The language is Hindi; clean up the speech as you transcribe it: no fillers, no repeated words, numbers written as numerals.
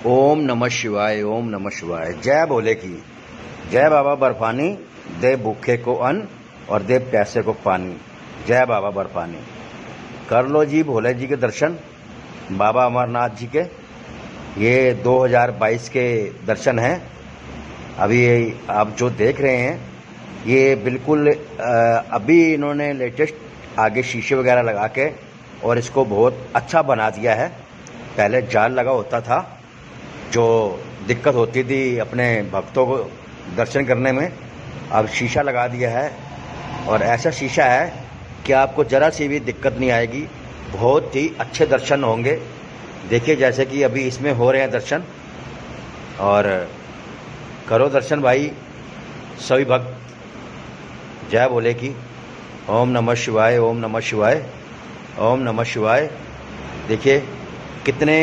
ओम नमः शिवाय, ओम नमः शिवाय। जय भोले की जय। बाबा बर्फानी दे भूखे को अन्न और दे प्यासे को पानी। जय बाबा बर्फानी। कर लो जी भोले जी के दर्शन, बाबा अमरनाथ जी के। ये 2022 के दर्शन हैं। अभी आप जो देख रहे हैं ये बिल्कुल अभी इन्होंने लेटेस्ट आगे शीशे वगैरह लगा के और इसको बहुत अच्छा बना दिया है। पहले जाल लगा होता था, जो दिक्कत होती थी अपने भक्तों को दर्शन करने में, अब शीशा लगा दिया है। और ऐसा शीशा है कि आपको ज़रा सी भी दिक्कत नहीं आएगी, बहुत ही अच्छे दर्शन होंगे। देखिए जैसे कि अभी इसमें हो रहे हैं दर्शन, और करो दर्शन भाई सभी भक्त। जय भोले की। ओम नमः शिवाय, ओम नमः शिवाय, ओम नमः शिवाय। देखिए कितने